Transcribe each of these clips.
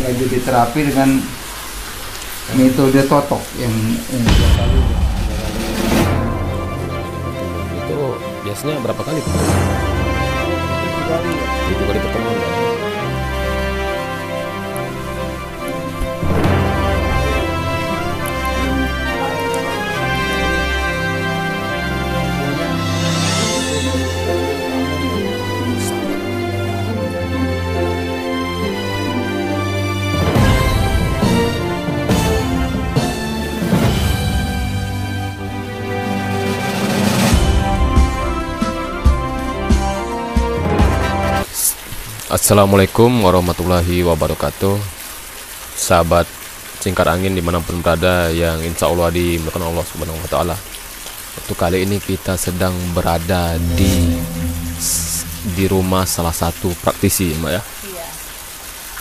lagi diterapi dengan metode totok yang Itu biasanya berapa kali Pak? 7 kali pertemuan Pak. Assalamualaikum warahmatullahi wabarakatuh. Sahabat Singkar Angin dimanapun berada yang insya Allah dimulakan Allah Subhanahu Wa Taala. Untuk kali ini kita sedang berada di rumah salah satu praktisi, Mbak ya. Iya.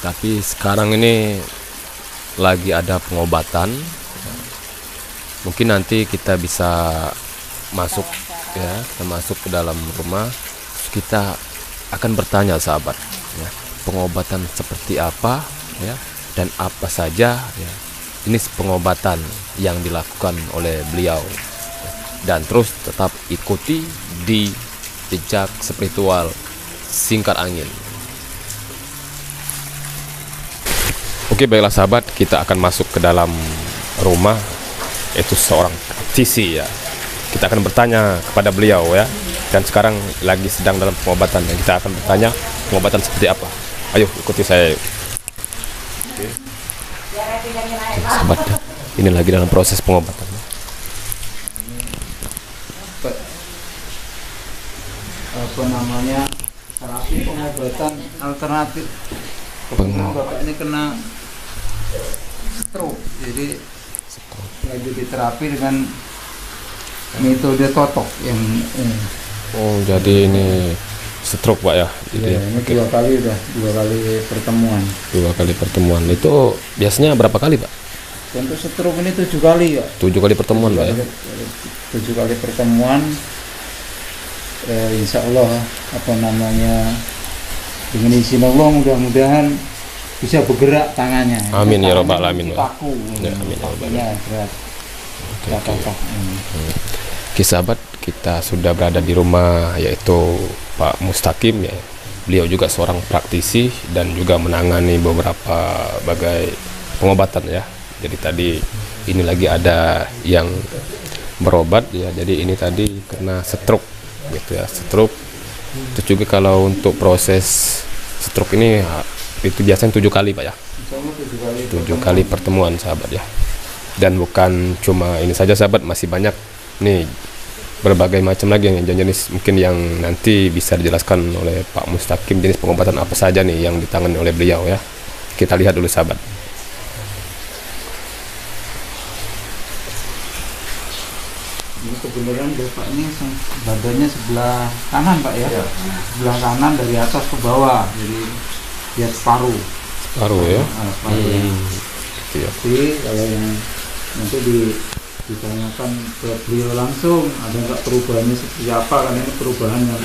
Tapi sekarang ini lagi ada pengobatan. Mungkin nanti kita bisa masuk ya, kita masuk ke dalam rumah. Kita akan bertanya sahabat ya, pengobatan seperti apa ya, dan apa saja ya jenis pengobatan yang dilakukan oleh beliau ya. Dan terus tetap ikuti di jejak spiritual Singkar Angin. Oke, baiklah sahabat, kita akan masuk ke dalam rumah, yaitu seorang praktisi ya. Kita akan bertanya kepada beliau ya. Dan sekarang lagi sedang dalam pengobatan dan kita akan bertanya pengobatan seperti apa. Ayo ikuti saya. Oke. Sahabat, ini lagi dalam proses pengobatan. apa namanya terapi pengobatan alternatif. Kebetulan bapak ini kena stroke, jadi lagi diterapi dengan metode totok yang Oh, jadi ini stroke Pak ya? Gitu ya, ya. ini Oke. dua kali pertemuan. 2 kali pertemuan. Itu biasanya berapa kali Pak? Untuk stroke ini 7 kali ya. 7 kali pertemuan Pak ya? 7 kali pertemuan. Insya Allah apa namanya dengan izin Allah mudah-mudahan bisa bergerak tangannya. Amin ya Rabbal Alamin, Pak. Paku. Ya, amin ya Rabbal Alamin. Ya, berat. Oke. Oke sahabat, kita sudah berada di rumah yaitu Pak Mustaqim ya. Beliau juga seorang praktisi dan juga menangani beberapa bagai pengobatan ya. Jadi tadi ini lagi ada yang berobat ya. Jadi ini tadi kena stroke gitu ya, stroke. Terus juga kalau untuk proses stroke ini itu biasanya 7 kali Pak ya. Insya Allah 7 kali pertemuan sahabat ya. Dan bukan cuma ini saja sahabat, masih banyak nih berbagai macam lagi yang jenis mungkin yang nanti bisa dijelaskan oleh Pak Mustaqim, jenis pengobatan apa saja nih yang ditangani oleh beliau ya. Kita lihat dulu sahabat. Ini kebenaran bapak ini badannya sebelah kanan Pak ya, sebelah kanan dari atas ke bawah, jadi dia separuh. Paruh ya. Separuh ya. Gitu ya. Tapi kalau yang nanti ditanyakan ke beliau langsung ada nggak perubahannya seperti apa, karena ini perubahan yang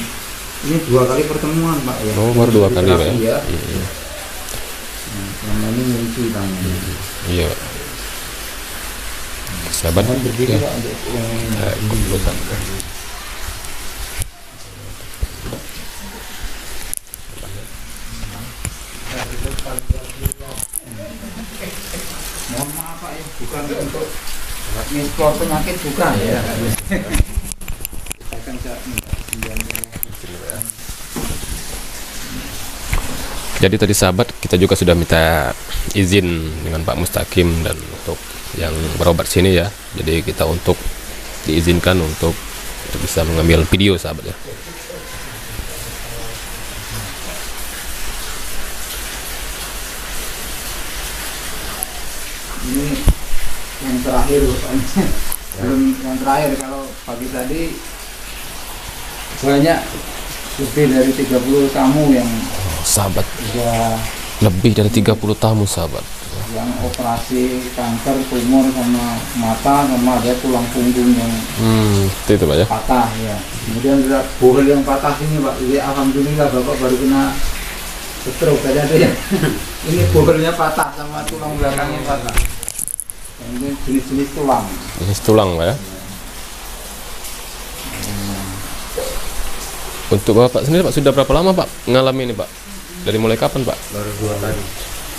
ini 2 kali pertemuan Pak ya. Oh, baru 2 kali Pak ya. Nah, selama ini muncul tangan. Iya. Sahabat Mohon berdiri ya. Pak untuk yang ini. Kebetulan. Mohon maaf Pak ya, bukan untuk ngeksplor penyakit bukan ya. Akan saya minta Jadi tadi sahabat kita juga sudah minta izin dengan Pak Mustaqim dan untuk yang berobat sini ya. Jadi kita untuk diizinkan untuk bisa mengambil video sahabat ya. ini yang terakhir Pak. Belum yang terakhir, kalau pagi tadi banyak lebih dari 30 tamu yang Sahabat, sudah lebih dari 30 tamu sahabat. yang operasi kanker, tumor sama mata, sama ada tulang punggung yang Itu Pak ya. patah ya. Kemudian ada bohel yang patah ini Pak. Jadi alhamdulillah Bapak baru kena stroke aja tuh ya. Ini bolnya patah sama tulang belakangnya patah. Yang ini jenis-jenis tulang. Jenis tulang Pak ya. Untuk Bapak sendiri Pak sudah berapa lama Pak mengalami ini Pak? Dari mulai kapan Pak? Baru 2 kali.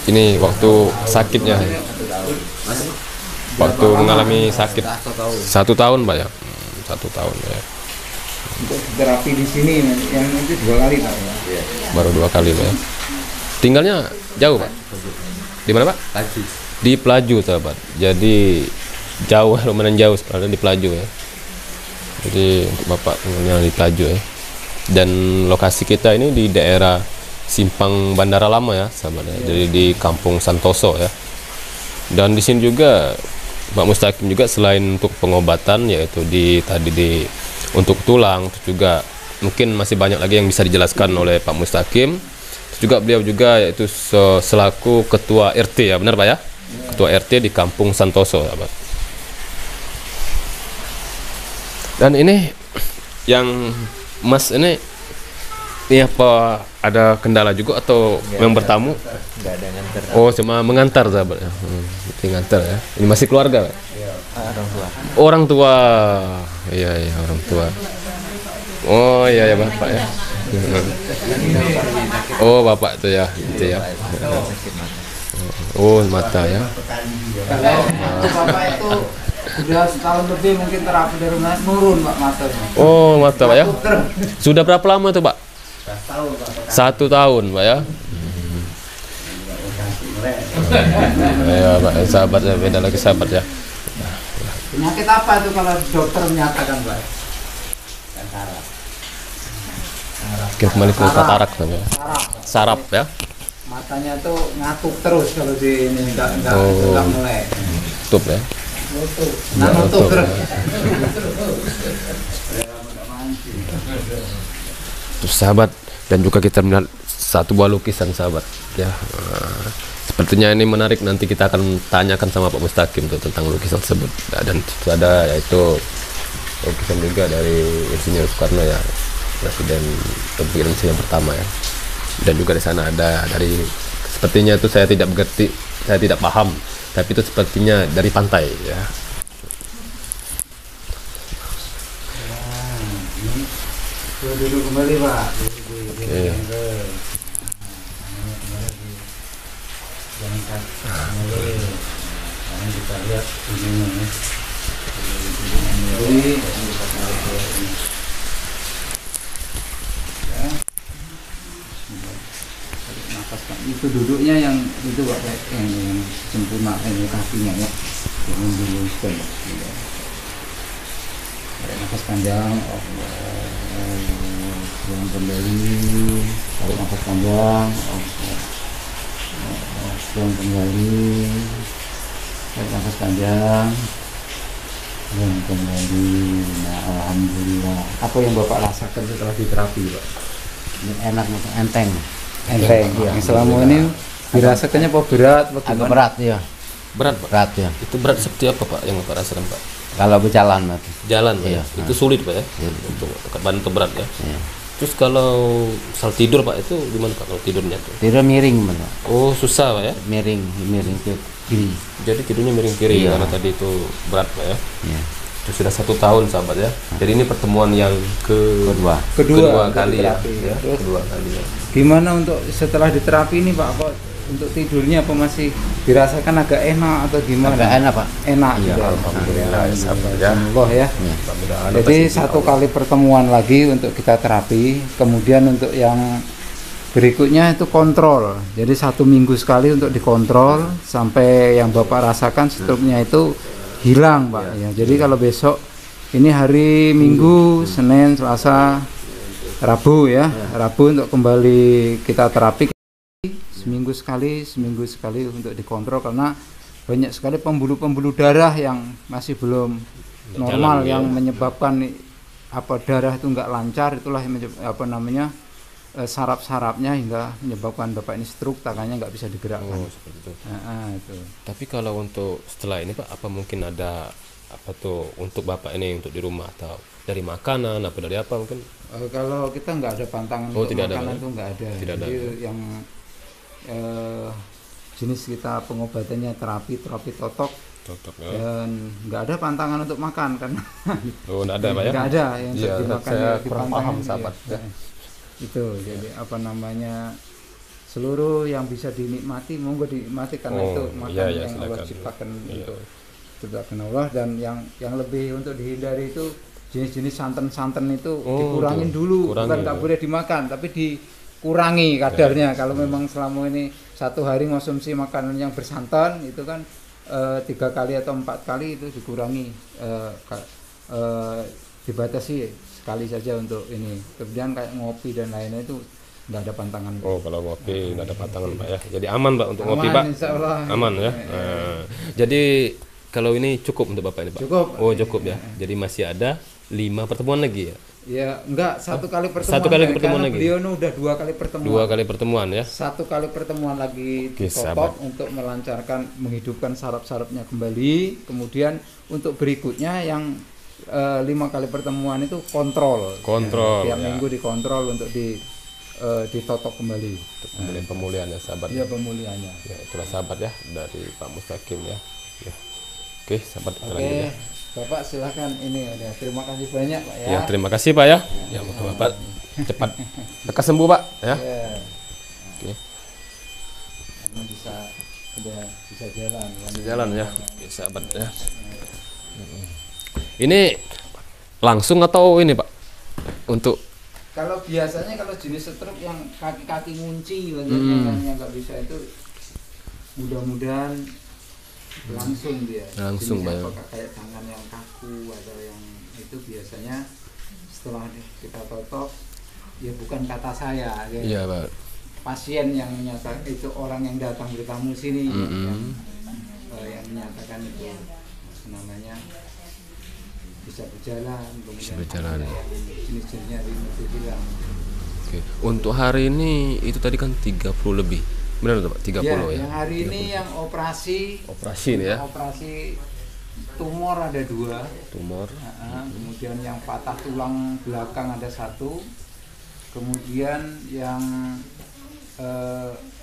Ini waktu sakitnya. Waktu mengalami sakit 1 tahun Pak ya. 1 tahun ya. Untuk terapi di sini yang itu 2 kali Pak ya. Iya. Baru 2 kali Pak ya. Tinggalnya jauh Pak? Di mana Pak? Lagi. Di Pelaju sahabat. Jadi jauh, lumayan jauh sebenarnya di Pelaju ya. Jadi untuk Bapak tinggalnya di Pelaju ya. Dan lokasi kita ini di daerah Simpang Bandara Lama ya sahabat ya. Jadi di Kampung Santoso ya. Dan di sini juga Pak Mustaqim juga selain untuk pengobatan yaitu untuk tulang, terus juga mungkin masih banyak lagi yang bisa dijelaskan oleh Pak Mustaqim. Terus juga beliau juga yaitu selaku ketua RT ya, benar Pak ya? Ketua RT di Kampung Santoso sahabat. Dan ini yang Mas ini apa ada kendala juga atau yang bertamu? Enggak ada nganter. Oh, cuma mengantar sahabat ya. Mengantar ya. Ini masih keluarga, Pak? Orang tua. Orang tua. Iya, iya, orang tua. Oh, iya ya, Bapak ya. Oh, Bapak itu ya, itu ya. Oh, mata ya. Kalau Bapak itu udah setahun lebih mungkin terapi dari rumah nurun Pak matanya. Oh, mata Pak ya. Sudah berapa lama tuh, Pak? 1 tahun, Pak ya. Ya, Pak, sahabat ya, beda lagi sahabat ya. Penyakit apa itu kalau dokter menyatakan Pak? Saraf. Kita kembali ke katarak ya. Saraf ya. Matanya tuh ngatuk terus kalau di ini enggak mulai. Tutup ya. Nutup. Nah, nutup terus. Terus sahabat, dan juga kita melihat satu buah lukisan sahabat ya. Sepertinya ini menarik, nanti kita akan tanyakan sama Pak Mustaqim tuh tentang lukisan tersebut. Dan ada yaitu lukisan juga dari Insinyur Soekarno ya, Presiden Republik Indonesia yang pertama ya. Dan juga di sana ada dari, sepertinya itu saya tidak mengerti, saya tidak paham, tapi itu sepertinya dari pantai ya. Duduk kembali Pak. Oke. Jangan kita lihat ini ya. Nafas Pak. Itu duduknya yang itu Pak, yang sempurna ini kakinya ya. Jangan diluruskan. Tarik nafas panjang. Buang kembali, tarik nafas panjang, buang kembali, tarik nafas panjang, buang kembali. Nah, alhamdulillah. Apa yang Bapak rasakan setelah diterapi, Pak? Ini enak, enteng. Enteng. Iya, Yang selama ini dirasakannya apa berat? Agak berat ya. Berat Pak? Berat ya. Itu berat seperti apa Pak yang Bapak rasakan Pak? Kalau berjalan berarti. Jalan Pak Iya. ya? Itu sulit Pak ya? Iya. Untuk badan itu berat ya? Iya. Terus kalau misal tidur Pak, itu gimana Pak kalau tidurnya tuh? Tidur miring benar. Oh, susah Pak ya? Miring ke kiri. Jadi tidurnya miring kiri Iya. karena tadi itu berat Pak ya? Iya. Itu sudah 1 tahun sahabat ya. Jadi ini pertemuan yang Kedua. kedua untuk kali ya. terapi. Ya, Terus kedua kali ya. gimana untuk setelah diterapi ini Pak? Apa untuk tidurnya apa masih dirasakan agak enak atau gimana? Agak enak Pak. Enak Iya, gitu. alhamdulillah, ya, sabar ya. Alhamdulillah ya. Iya. Alhamdulillah, Jadi pasti satu Allah. kali pertemuan lagi untuk kita terapi, kemudian untuk yang berikutnya itu kontrol. Jadi 1 minggu sekali untuk dikontrol sampai yang Bapak rasakan stroke-nya itu hilang Pak. Ya, jadi kalau besok ini hari Minggu, Senin, Selasa, Rabu ya, Rabu untuk kembali kita terapi seminggu sekali untuk dikontrol karena banyak sekali pembuluh-pembuluh darah yang masih belum normal Jalan, yang ya. menyebabkan darah itu nggak lancar, itulah yang saraf-sarafnya hingga menyebabkan Bapak ini stroke, tangannya nggak bisa digerakkan. Oh, seperti itu. Itu. Tapi kalau untuk setelah ini Pak, apa mungkin ada apa tuh untuk Bapak ini untuk di rumah atau dari makanan apa dari apa mungkin? Kalau kita nggak ada pantangan Oh, untuk tidak ada, makanan ya? itu nggak ada. Tidak ada, Jadi ya? yang jenis kita pengobatannya terapi totok, Cocok ya. dan nggak ada pantangan untuk makan karena Oh, enggak ada Pak ya? nggak ada yang Iya, dimakan saya kurang dipantengin, paham iya. sahabat ya. Itu jadi apa namanya, seluruh yang bisa dinikmati monggo dinikmati karena Oh, itu iya, makanan iya, yang Allah silakan. ciptakan Iya. untuk ciptakan Allah, dan yang lebih untuk dihindari itu jenis-jenis santan itu Oh, dikurangin tuh, dulu, bukan kurangin nggak ya. boleh dimakan tapi dikurangi kadarnya. Kalau memang selama ini satu hari konsumsi makanan yang bersantan itu kan 3 kali atau 4 kali itu dikurangi, dibatasi sekali saja untuk ini. Kemudian kayak ngopi dan lainnya itu nggak ada pantangan. Oh, kalau ngopi nggak ada pantangan Pak ya. Jadi aman Pak untuk Aman, ngopi Pak. insya Allah. Aman ya. Nah, jadi kalau ini cukup untuk Bapak ini Pak. Cukup. Oh, cukup ya. Jadi masih ada 5 pertemuan lagi ya. Ya enggak, satu kali pertemuan. Satu kali ya, pertemuan karena lagi. Beliau ini udah 2 kali pertemuan. 2 kali pertemuan ya. Satu kali pertemuan lagi Oke, ditutup untuk melancarkan, menghidupkan saraf-sarafnya kembali. Kemudian untuk berikutnya yang 5 kali pertemuan itu kontrol. Kontrol, Tiap ya. minggu dikontrol untuk ditotok kembali. Untuk kemudian pemulihan ya sahabat. Iya, pemulihannya. Ya, itulah sahabat ya dari Pak Mustaqim ya. Ya. Oke, sahabat kita lanjut Oke, ya. Bapak silahkan ini ya. Terima kasih banyak Pak ya. Ya, terima kasih Pak ya. Ya, moga Bapak cepat lekas sembuh Pak ya. Ya. Oke. Karena udah bisa jalan. kan. Jalan ya. Ya, sahabat ya. Ini langsung atau ini Pak? Untuk Kalau biasanya kalau jenis stroke yang kaki-kaki ngunci yang nggak bisa itu, mudah-mudahan langsung dia. Langsung, Jenisnya Bang. apakah kayak tangan yang kaku atau yang itu biasanya setelah kita totok, ya bukan kata saya, ya. iya Pak. Pasien yang menyatakan itu, orang yang datang bertamu sini Mm-mm. yang menyatakan itu namanya bisa berjalan, Bisa kemudian berjalan. ada yang jenis-jenisnya itu hilang. Oke. Untuk hari ini itu tadi kan 30 lebih. Benar tuh Pak? 30 ya. Yang hari ini yang operasi Operasi ini ya. operasi tumor ada 2. Tumor. Kemudian yang patah tulang belakang ada 1. Kemudian yang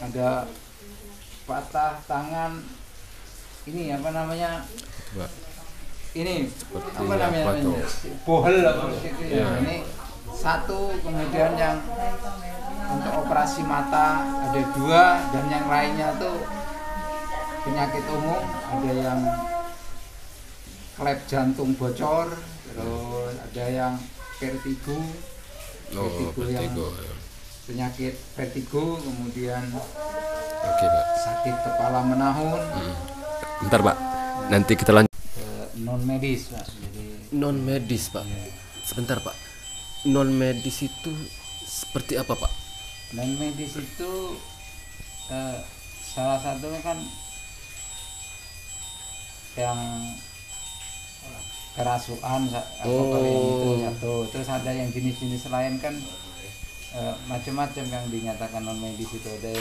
ada patah tangan ini apa namanya? Pak. Ini Seperti apa namanya? apa tuh? Bohel apa itu ya. Ini 1, kemudian yang untuk operasi mata ada 2, dan yang lainnya tuh penyakit umum, ada yang klep jantung bocor, terus ada yang vertigo, Oh, yang vertigo. penyakit vertigo, kemudian Oke Pak. sakit kepala menahun, Bentar Pak. Nanti kita lanjut. non medis Pak. Jadi Non medis Pak. Sebentar Pak. Non medis itu seperti apa Pak? non medis itu salah satu kan yang kerasukan atau yang itu satu, terus ada yang jenis-jenis lain kan macam-macam yang dinyatakan non medis itu. Ada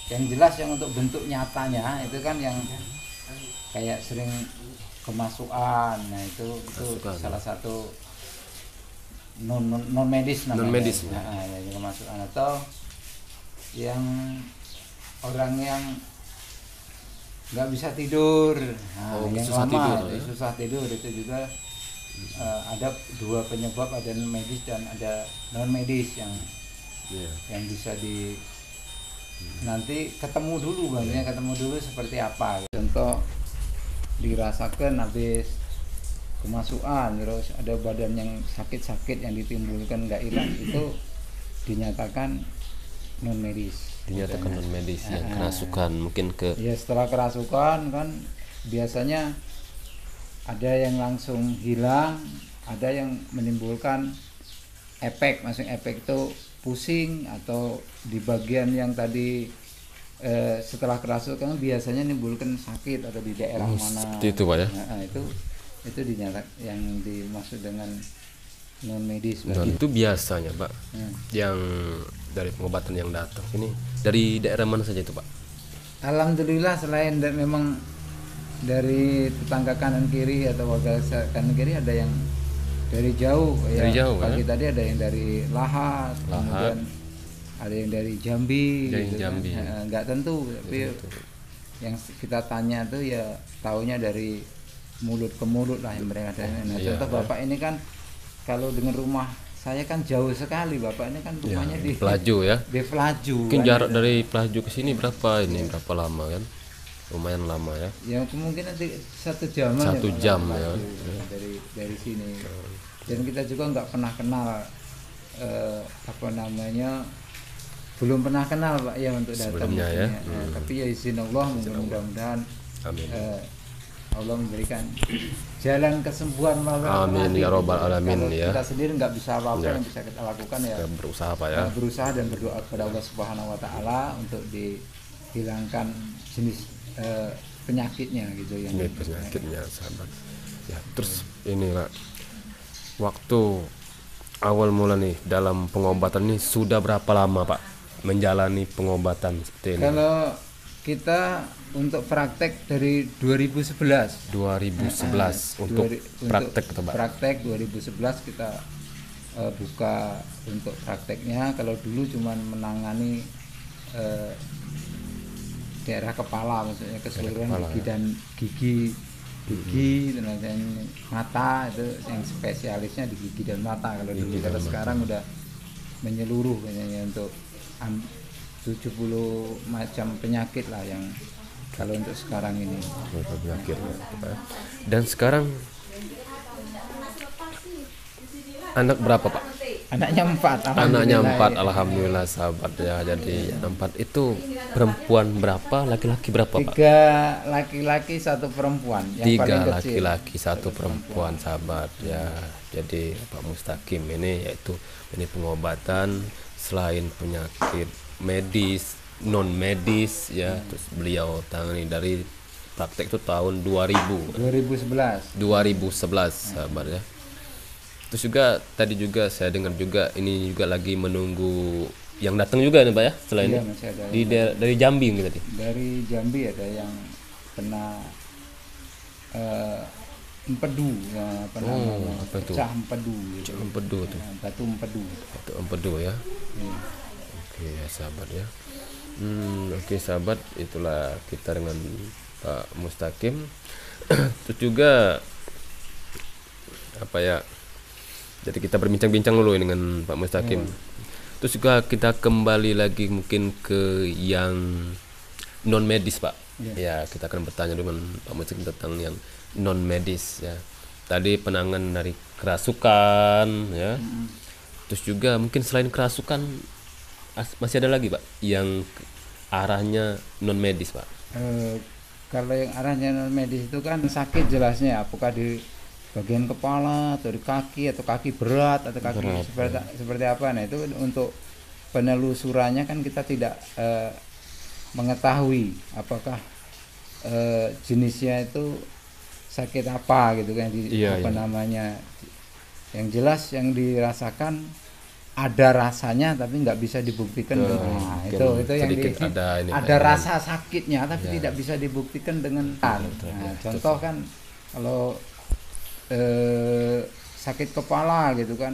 yang jelas yang untuk bentuk nyatanya itu kan yang kayak sering kemasukan. Nah itu Kemasukan. salah satu non medis namanya. Non medis, ya. Nah, yang kemasukan, atau yang orang yang nggak bisa tidur, yang susah lama tidur, itu ya. susah tidur, itu juga ada 2 penyebab, ada medis dan ada non medis Iya. yang bisa nanti ketemu dulu, maksudnya ketemu dulu seperti apa. Contoh dirasakan habis kemasukan, terus ada badan yang sakit-sakit yang ditimbulkan nggak hilang, itu dinyatakan non medis. Dinyatakan non medis yang kerasukan mungkin ke Ya setelah kerasukan kan biasanya ada yang langsung hilang, ada yang menimbulkan efek, maksudnya efek itu pusing, atau di bagian yang tadi setelah kerasukan biasanya menimbulkan sakit atau di daerah mana. seperti itu Pak ya. Nah, itu dinyatakan yang dimaksud dengan non medis. Dan itu biasanya Pak yang dari pengobatan yang datang ini dari daerah mana saja itu Pak? Alhamdulillah, selain memang dari tetangga kanan kiri atau warga kanan kiri ada yang Dari jauh ya. Dari jauh, Pagi ya? tadi ada yang dari Lahat, kemudian ada yang dari Jambi, Dari gitu Jambi. kan. Nggak tentu, tapi yang kita tanya tuh ya taunya dari mulut ke mulut lah yang mereka ada. Nah, Iya, contoh bapak ini kan kalau dengan rumah saya kan jauh sekali, bapak ini kan rumahnya di Pelaju ya. di Pelaju. Mungkin kan, jarak gitu. dari Pelaju ke sini berapa ini? Berapa lama kan? Lumayan lama ya. Ya kemungkinan 1 jaman ya, 1 Pak, jam Pelaju, ya. dari sini. Dan kita juga nggak pernah kenal apa namanya, belum pernah kenal Pak ya untuk datang Sebelumnya ke ya. sini. Tapi ya izin Allah, mudah-mudahan Amin. Allah memberikan jalan kesembuhan melalui Amin operasi. ya robbal alamin Kalau ya. kita sendiri nggak bisa apa-apa, Ya. yang bisa kita lakukan ya Kita berusaha Pak ya. berusaha dan berdoa kepada Allah Subhanahu Wa Taala untuk dihilangkan jenis penyakitnya gitu yang Ini penyakitnya sahabat. Ya, terus ini Pak. Waktu awal mula nih dalam pengobatan ini sudah berapa lama Pak menjalani pengobatan seperti ini? Kalau kita untuk praktek dari 2011 untuk praktek atau Pak? praktek 2011 kita buka untuk prakteknya. Kalau dulu cuman menangani daerah kepala, maksudnya keseluruhan kepala, gigi ya. dan gigi dan mata, itu yang spesialisnya di gigi dan mata. Kalau dulu, Gigi dan kalau mata. sekarang udah menyeluruh kayaknya untuk 70 macam penyakit lah yang kalau untuk sekarang ini. Penyakit ya, Pak. Dan sekarang anak berapa Pak? Anaknya 4. Anaknya 4, ya. alhamdulillah sahabat ya. Jadi 4 itu perempuan berapa, laki-laki berapa Pak? 3 laki-laki 1 perempuan. Yang 3 paling kecil. laki-laki 1 perempuan sahabat ya. Jadi Pak Mustaqim ini yaitu ini pengobatan selain penyakit medis, non medis ya. Terus beliau tangani dari praktek itu tahun 2011. 2011 sahabat ya. Terus juga tadi juga saya dengar juga ini juga lagi menunggu yang datang juga nih Pak ya setelah Iya, ini masih ada dari Jambi mungkin tadi. dari Jambi ada yang kena empedu ya, apa namanya, apa itu? pecah empedu gitu. Empedu tuh. Nah, batu empedu. Itu empedu ya. Iya. Oke ya sahabat ya. Oke sahabat, itulah kita dengan Pak Mustaqim. Terus juga apa ya? Jadi kita berbincang-bincang dulu ini dengan Pak Mustaqim. Terus juga kita kembali lagi mungkin ke yang non medis Pak. Ya kita akan bertanya dengan Pak Mustaqim tentang yang non medis ya. Tadi penanganan dari kerasukan ya. Terus juga mungkin selain kerasukan masih ada lagi Pak yang arahnya non medis Pak. Kalau yang arahnya non medis itu kan sakit jelasnya, apakah di bagian kepala atau di kaki, atau kaki berat atau kaki seperti apa. Nah itu untuk penelusurannya kan kita tidak mengetahui apakah jenisnya itu sakit apa gitu kan, namanya. Yang jelas yang dirasakan ada rasanya tapi nggak bisa dibuktikan dengan itu yang ada rasa sakitnya tapi tidak bisa dibuktikan dengan contoh kan kalau sakit kepala gitu kan,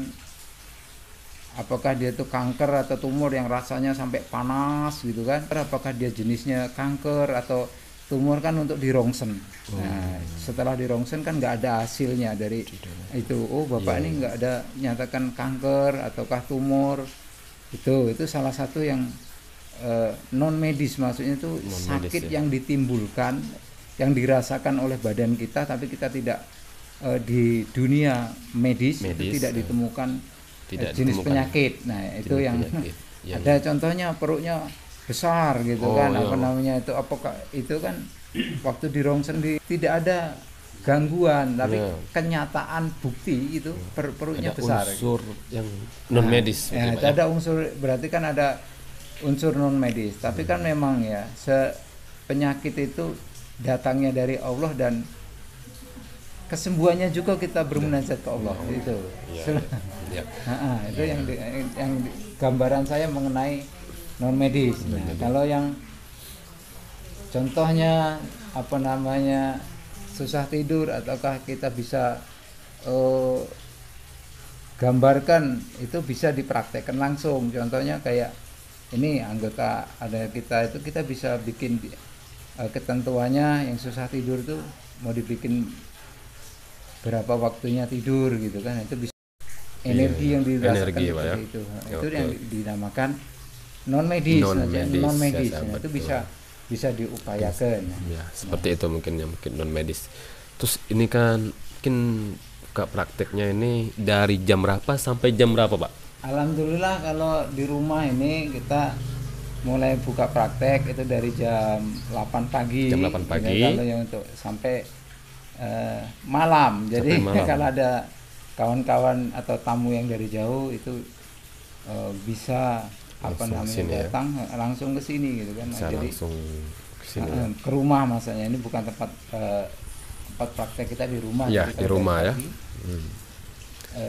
apakah dia itu kanker atau tumor yang rasanya sampai panas gitu kan, apakah dia jenisnya kanker atau tumor kan untuk dirongsen. Nah setelah dirongsen kan nggak ada hasilnya dari itu, oh bapak ini nggak ada nyatakan kanker ataukah tumor. Itu salah satu yang non medis, maksudnya itu sakit yang ditimbulkan, yang dirasakan oleh badan kita tapi kita tidak di dunia medis itu tidak ditemukan jenis penyakit. Nah itu yang ada contohnya perutnya besar gitu kan, apa namanya itu, apakah itu kan waktu di rongsen tidak ada gangguan tapi kenyataan bukti itu perutnya ada besar. Unsur yang non medis. Ya, itu ada unsur, berarti kan ada unsur non medis. Tapi kan memang ya penyakit itu datangnya dari Allah dan kesembuhannya juga kita bermunajat ke Allah itu. Itu yang gambaran saya mengenai non medis. Nah, kalau yang contohnya apa namanya susah tidur ataukah kita bisa gambarkan itu bisa dipraktekkan langsung. Contohnya kayak ini anggota ada kita itu kita bisa bikin ketentuannya yang susah tidur tuh mau dibikin berapa waktunya tidur gitu kan, itu bisa energi yang dirasakan energi, Pak, ya. seperti itu. Itu Oke. yang dinamakan non medis, non medis. ya, Itu betul. bisa diupayakan. Ya, seperti itu mungkin ya, mungkin non medis. Terus ini kan mungkin Kak prakteknya ini dari jam berapa sampai jam berapa, Pak? Alhamdulillah kalau di rumah ini kita mulai buka praktek itu dari jam 8 pagi. Jam 8 pagi. Ya, kalau yang untuk sampai malam. Jadi Sampai malam. kalau ada kawan-kawan atau tamu yang dari jauh itu bisa Langsung kesini, ya. datang langsung ke sini gitu kan. Bisa Jadi langsung ke sini. Ya. ke rumah maksudnya, ini bukan tempat praktek kita di rumah. Ya, Jadi di kalau rumah, dari ya. pagi,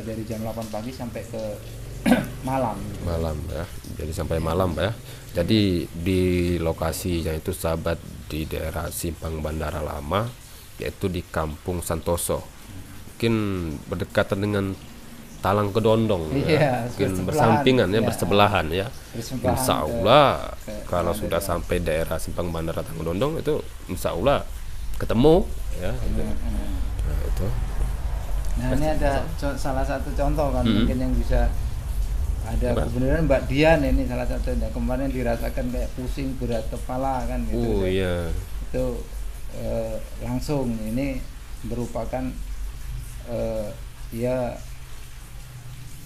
dari jam 8 pagi sampai ke malam gitu. Malam ya. Jadi sampai malam, Pak, ya. Jadi di lokasinya itu sahabat di daerah Simpang Bandara Lama, yaitu di Kampung Santoso. Mungkin berdekatan dengan Talang Kedondong, Iya, ya. Mungkin bersebelahan, bersambingan ya, ya. bersebelahan ya. Bersebelahan Insya Allah kalau ke sudah sampai daerah Simpang Bandara Talang Kedondong itu Insya Allah ketemu ya. Nah, itu. Nah ini ada salah satu contoh kan, Mm-hmm. mungkin yang bisa ada Apa? kebenaran Mbak Dian ini salah satu. Nah, kemarin dirasakan kayak pusing berat kepala kan gitu. Iya. Itu langsung ini merupakan ya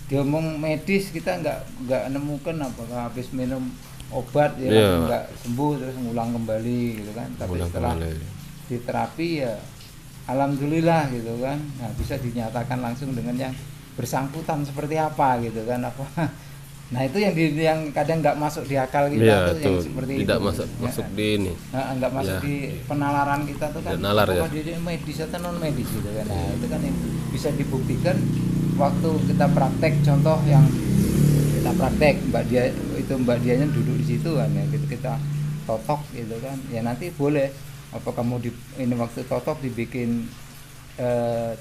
diomong medis, kita nggak nemukan apakah habis minum obat ya Iya. nggak sembuh terus ngulang kembali gitu kan. Tapi Ngulang setelah kembali. di terapi ya alhamdulillah gitu kan. Nah bisa dinyatakan langsung dengan yang bersangkutan seperti apa gitu kan, apa. Nah itu yang kadang nggak masuk di akal kita Iya, tuh, yang tuh seperti tidak itu. masuk di ini. Nah, nggak masuk Ya. di penalaran kita tuh kan. Dan nalar, ya. Apakah dia medis atau non medis gitu kan. Nah itu kan yang bisa dibuktikan waktu kita praktek. Contoh yang kita praktek, Mbak Dianya duduk di situ kan ya, kita totok gitu kan. Ya nanti boleh apa kamu ini waktu totok dibikin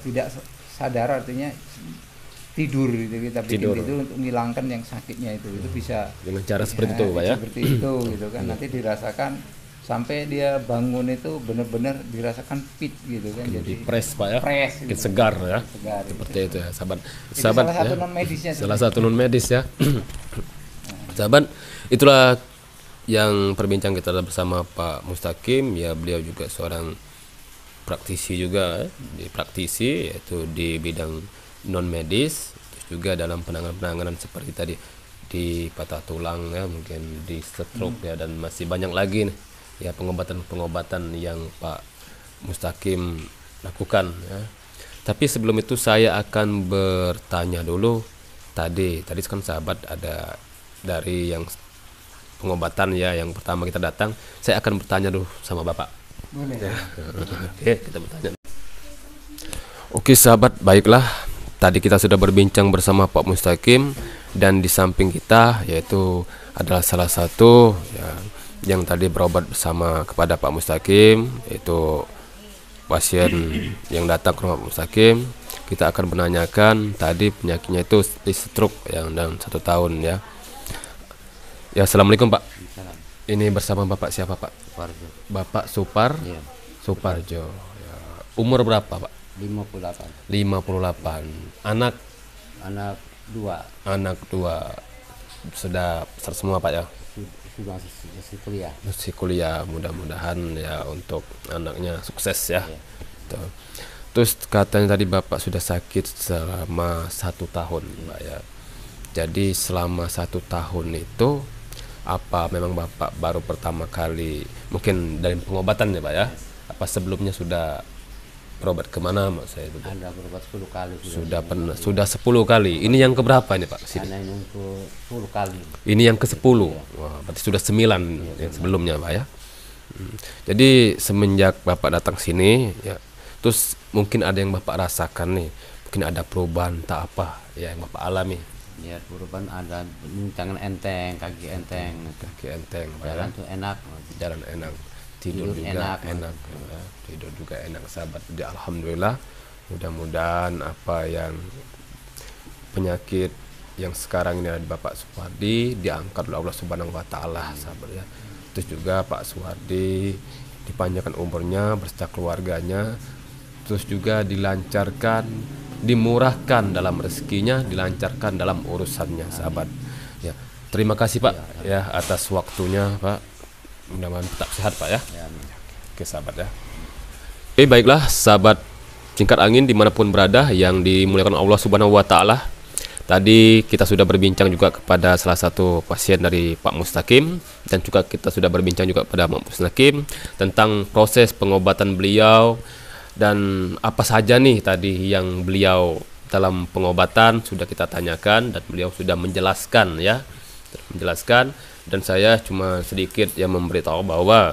tidak sadar, artinya tidur gitu, kita bikin tidur untuk menghilangkan yang sakitnya itu bisa Dengan cara seperti itu, Pak, ya. seperti itu gitu kan. Nanti dirasakan sampai dia bangun itu benar-benar dirasakan fit gitu kan. Di Jadi press, Pak, ya. Press gitu. Bikin segar ya. Segar, Seperti itu ya, sahabat. Itu Sahabat salah satu ya. non medisnya. Salah satu non medis ya. Sahabat, itulah yang perbincang kita bersama Pak Mustaqim ya. Beliau juga seorang praktisi juga ya, di praktisi yaitu di bidang non medis, terus juga dalam penanganan seperti tadi di patah tulang ya, mungkin di stroke ya, dan masih banyak lagi nih ya pengobatan yang Pak Mustaqim lakukan ya. Tapi sebelum itu saya akan bertanya dulu, tadi kan sahabat ada dari yang pengobatan ya, yang pertama kita datang, saya akan bertanya dulu sama Bapak. Boleh. Ya. Oke, kita bertanya. Oke sahabat, baiklah. Tadi kita sudah berbincang bersama Pak Mustaqim, dan di samping kita yaitu adalah salah satu ya, yang tadi berobat bersama kepada Pak Mustaqim, yaitu pasien yang datang ke rumah Pak Mustaqim. Kita akan menanyakan tadi penyakitnya itu stroke yang dalam 1 tahun ya. Ya, assalamualaikum Pak. Ini bersama Bapak siapa Pak? Suparjo. Bapak Supar. Iya. Suparjo. Ya. Umur berapa Pak? 58. 58. Anak 2 sudah besar semua Pak ya. sudah selesai kuliah. Masih kuliah, mudah-mudahan ya untuk anaknya sukses ya. Iya. Tuh. Terus katanya tadi Bapak sudah sakit selama 1 tahun Pak ya. Jadi selama 1 tahun itu apa memang Bapak baru pertama kali mungkin dari pengobatan ya Pak ya? Apa sebelumnya sudah berobat kemana Mas saya itu? Ada berobat 10 kali. Sudah pernah, sudah 10 kali. Ini yang keberapa ini Pak? Sini. Ada yang ke 10 kali. Ini yang ke-10. Wah, berarti sudah 9 yang sebelumnya Pak ya. Jadi semenjak Bapak datang sini ya, terus mungkin ada yang Bapak rasakan nih, mungkin ada perubahan tak apa ya yang Bapak alami. Ya, perubahan ada, tangan enteng, kaki enteng, Kaki enteng Pak ya. jalan tuh enak. Jalan enak, tidur Tidur juga enak. ya. Tidur juga enak sahabat. Jadi alhamdulillah, mudah-mudahan apa yang penyakit yang sekarang ini ada di Bapak Suwardi diangkat oleh Allah Subhanahu wa taala, sahabat ya. Terus juga Pak Suwardi dipanjangkan umurnya beserta keluarganya, terus juga dilancarkan, dimurahkan dalam rezekinya, dilancarkan dalam urusannya, sahabat. Ya, terima kasih Pak ya atas waktunya, Pak. Mudah-mudahan tetap sehat, Pak ya. Oke, sahabat ya. Oke, baiklah sahabat Singkat Angin dimanapun berada yang dimuliakan Allah Subhanahu wa taala. Tadi kita sudah berbincang juga kepada salah satu pasien dari Pak Mustaqim, dan juga kita sudah berbincang juga pada Pak Mustaqim tentang proses pengobatan beliau dan apa saja nih tadi yang beliau dalam pengobatan sudah kita tanyakan, dan beliau sudah menjelaskan ya, dan saya cuma sedikit yang memberitahu bahwa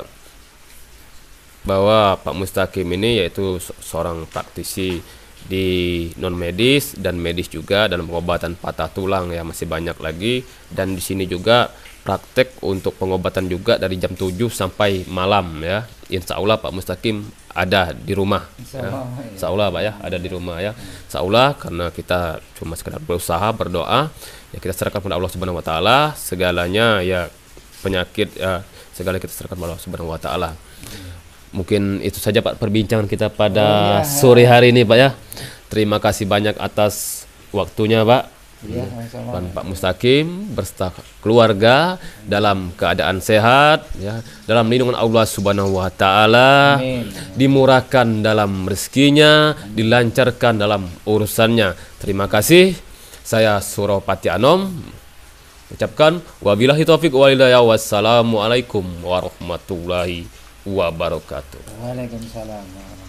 Pak Mustaqim ini yaitu seorang praktisi di non medis dan medis juga dalam pengobatan patah tulang ya, masih banyak lagi. Dan di sini juga praktek untuk pengobatan juga dari jam 7 sampai malam ya. Insya Allah Pak Mustaqim ada di rumah ya. Insya Allah Pak ya, ada di rumah ya. Insya Allah, karena kita cuma sekedar berusaha berdoa ya, kita serahkan kepada Allah Subhanahu wa taala segalanya ya, penyakit ya, segala kita serahkan kepada Allah Subhanahu wa taala. Mungkin itu saja Pak perbincangan kita pada sore hari ini Pak ya. Terima kasih banyak atas waktunya Pak. Dan Pak Mustaqim beserta keluarga dalam keadaan sehat ya, dalam lindungan Allah Subhanahu wa taala, dimurahkan dalam rezekinya, dilancarkan dalam urusannya. Terima kasih. Saya Suropati Anom ucapkan wabillahi taufiq wal hidayah. Wassalamualaikum warahmatullahi wabarakatuh. Waalaikumsalam.